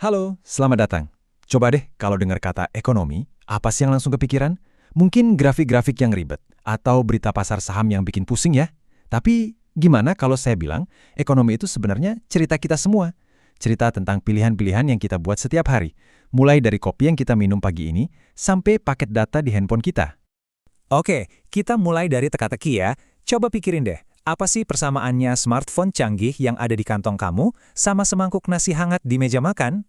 Halo, selamat datang. Coba deh kalau dengar kata ekonomi, apa sih yang langsung kepikiran? Mungkin grafik-grafik yang ribet, atau berita pasar saham yang bikin pusing ya. Tapi gimana kalau saya bilang, ekonomi itu sebenarnya cerita kita semua. Cerita tentang pilihan-pilihan yang kita buat setiap hari. Mulai dari kopi yang kita minum pagi ini, sampai paket data di handphone kita. Oke, kita mulai dari teka-teki ya. Coba pikirin deh, apa sih persamaannya smartphone canggih yang ada di kantong kamu sama semangkuk nasi hangat di meja makan?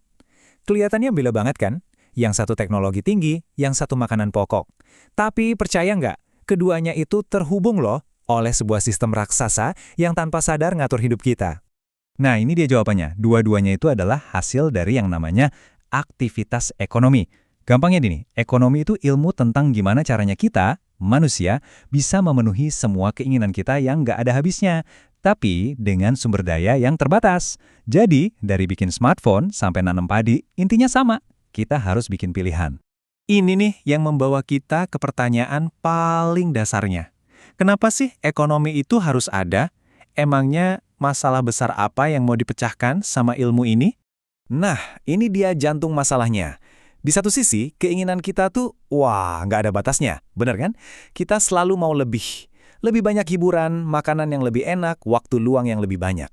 Kelihatannya beda banget kan? Yang satu teknologi tinggi, yang satu makanan pokok. Tapi percaya nggak, keduanya itu terhubung loh oleh sebuah sistem raksasa yang tanpa sadar ngatur hidup kita. Nah, ini dia jawabannya. Dua-duanya itu adalah hasil dari yang namanya aktivitas ekonomi. Gampangnya gini, ekonomi itu ilmu tentang gimana caranya kita, manusia, bisa memenuhi semua keinginan kita yang nggak ada habisnya, tapi dengan sumber daya yang terbatas. Jadi, dari bikin smartphone sampai nanam padi, intinya sama. Kita harus bikin pilihan. Ini nih yang membawa kita ke pertanyaan paling dasarnya. Kenapa sih ekonomi itu harus ada? Emangnya masalah besar apa yang mau dipecahkan sama ilmu ini? Nah, ini dia jantung masalahnya. Di satu sisi, keinginan kita tuh, wah, nggak ada batasnya. Bener kan? Kita selalu mau lebih. Lebih banyak hiburan, makanan yang lebih enak, waktu luang yang lebih banyak.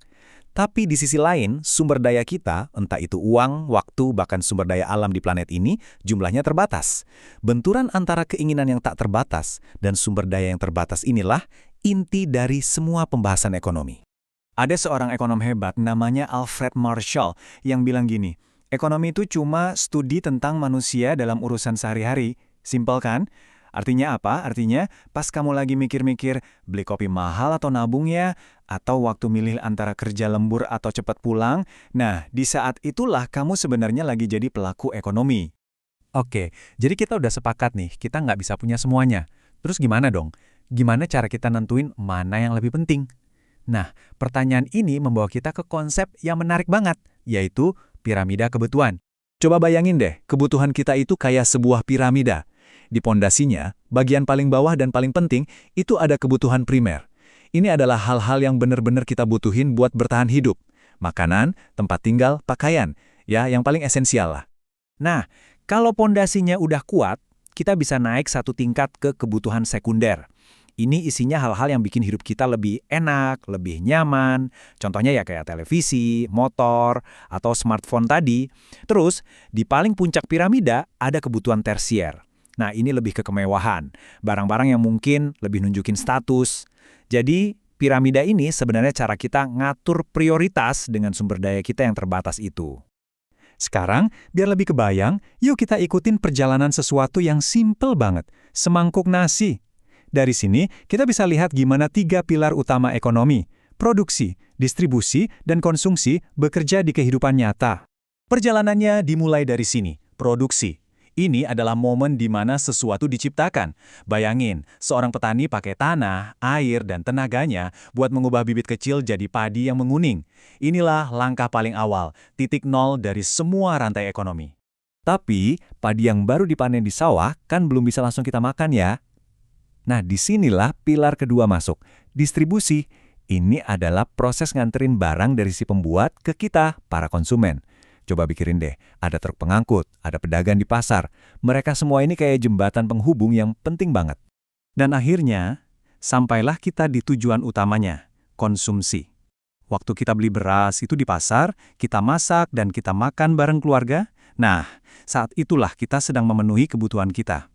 Tapi di sisi lain, sumber daya kita, entah itu uang, waktu, bahkan sumber daya alam di planet ini, jumlahnya terbatas. Benturan antara keinginan yang tak terbatas dan sumber daya yang terbatas inilah inti dari semua pembahasan ekonomi. Ada seorang ekonom hebat namanya Alfred Marshall yang bilang gini, ekonomi itu cuma studi tentang manusia dalam urusan sehari-hari. Simpel kan? Artinya apa? Artinya pas kamu lagi mikir-mikir beli kopi mahal atau nabung ya, atau waktu milih antara kerja lembur atau cepat pulang, nah di saat itulah kamu sebenarnya lagi jadi pelaku ekonomi. Oke, jadi kita udah sepakat nih, kita nggak bisa punya semuanya. Terus gimana dong? Gimana cara kita nentuin mana yang lebih penting? Nah, pertanyaan ini membawa kita ke konsep yang menarik banget, yaitu piramida kebutuhan. Coba bayangin deh, kebutuhan kita itu kayak sebuah piramida. Di pondasinya, bagian paling bawah dan paling penting, itu ada kebutuhan primer. Ini adalah hal-hal yang benar-benar kita butuhin buat bertahan hidup. Makanan, tempat tinggal, pakaian. Ya, yang paling esensial lah. Nah, kalau pondasinya udah kuat, kita bisa naik satu tingkat ke kebutuhan sekunder. Ini isinya hal-hal yang bikin hidup kita lebih enak, lebih nyaman. Contohnya ya kayak televisi, motor, atau smartphone tadi. Terus, di paling puncak piramida ada kebutuhan tersier. Nah, ini lebih ke kemewahan. Barang-barang yang mungkin lebih nunjukin status. Jadi, piramida ini sebenarnya cara kita ngatur prioritas dengan sumber daya kita yang terbatas itu. Sekarang, biar lebih kebayang, yuk kita ikutin perjalanan sesuatu yang simple banget. Semangkuk nasi. Dari sini, kita bisa lihat gimana 3 pilar utama ekonomi, produksi, distribusi, dan konsumsi bekerja di kehidupan nyata. Perjalanannya dimulai dari sini, produksi. Ini adalah momen di mana sesuatu diciptakan. Bayangin, seorang petani pakai tanah, air, dan tenaganya buat mengubah bibit kecil jadi padi yang menguning. Inilah langkah paling awal, titik nol dari semua rantai ekonomi. Tapi, padi yang baru dipanen di sawah kan belum bisa langsung kita makan ya. Nah, disinilah pilar kedua masuk, distribusi. Ini adalah proses nganterin barang dari si pembuat ke kita, para konsumen. Coba pikirin deh, ada truk pengangkut, ada pedagang di pasar. Mereka semua ini kayak jembatan penghubung yang penting banget. Dan akhirnya, sampailah kita di tujuan utamanya, konsumsi. Waktu kita beli beras itu di pasar, kita masak dan kita makan bareng keluarga. Nah, saat itulah kita sedang memenuhi kebutuhan kita.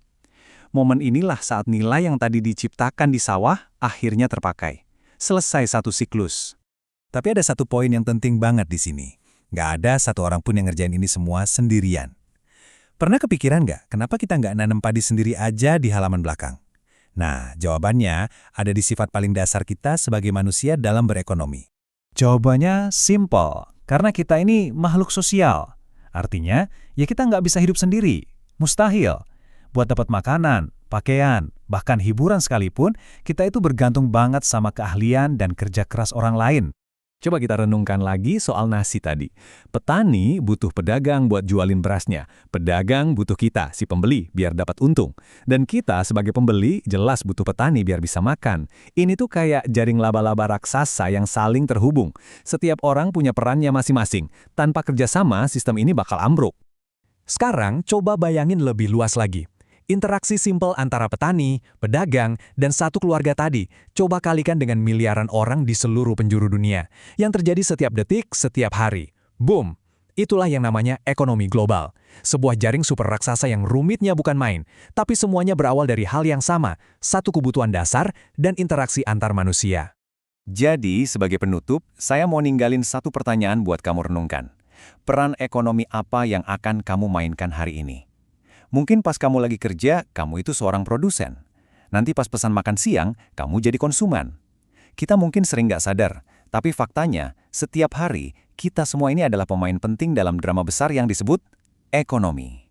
Momen inilah saat nilai yang tadi diciptakan di sawah akhirnya terpakai. Selesai satu siklus. Tapi ada satu poin yang penting banget di sini. Nggak ada satu orang pun yang ngerjain ini semua sendirian. Pernah kepikiran nggak, kenapa kita nggak nanam padi sendiri aja di halaman belakang? Nah, jawabannya ada di sifat paling dasar kita sebagai manusia dalam berekonomi. Jawabannya simple, karena kita ini makhluk sosial. Artinya, ya kita nggak bisa hidup sendiri. Mustahil. Buat dapat makanan, pakaian, bahkan hiburan sekalipun, kita itu bergantung banget sama keahlian dan kerja keras orang lain. Coba kita renungkan lagi soal nasi tadi. Petani butuh pedagang buat jualin berasnya. Pedagang butuh kita, si pembeli, biar dapat untung. Dan kita sebagai pembeli jelas butuh petani biar bisa makan. Ini tuh kayak jaring laba-laba raksasa yang saling terhubung. Setiap orang punya perannya masing-masing. Tanpa kerjasama, sistem ini bakal ambruk. Sekarang coba bayangin lebih luas lagi. Interaksi simpel antara petani, pedagang, dan satu keluarga tadi, coba kalikan dengan miliaran orang di seluruh penjuru dunia, yang terjadi setiap detik, setiap hari. Boom! Itulah yang namanya ekonomi global. Sebuah jaring super raksasa yang rumitnya bukan main, tapi semuanya berawal dari hal yang sama, satu kebutuhan dasar dan interaksi antar manusia. Jadi, sebagai penutup, saya mau ninggalin satu pertanyaan buat kamu renungkan. Peran ekonomi apa yang akan kamu mainkan hari ini? Mungkin pas kamu lagi kerja, kamu itu seorang produsen. Nanti pas pesan makan siang, kamu jadi konsumen. Kita mungkin sering nggak sadar, tapi faktanya, setiap hari, kita semua ini adalah pemain penting dalam drama besar yang disebut ekonomi.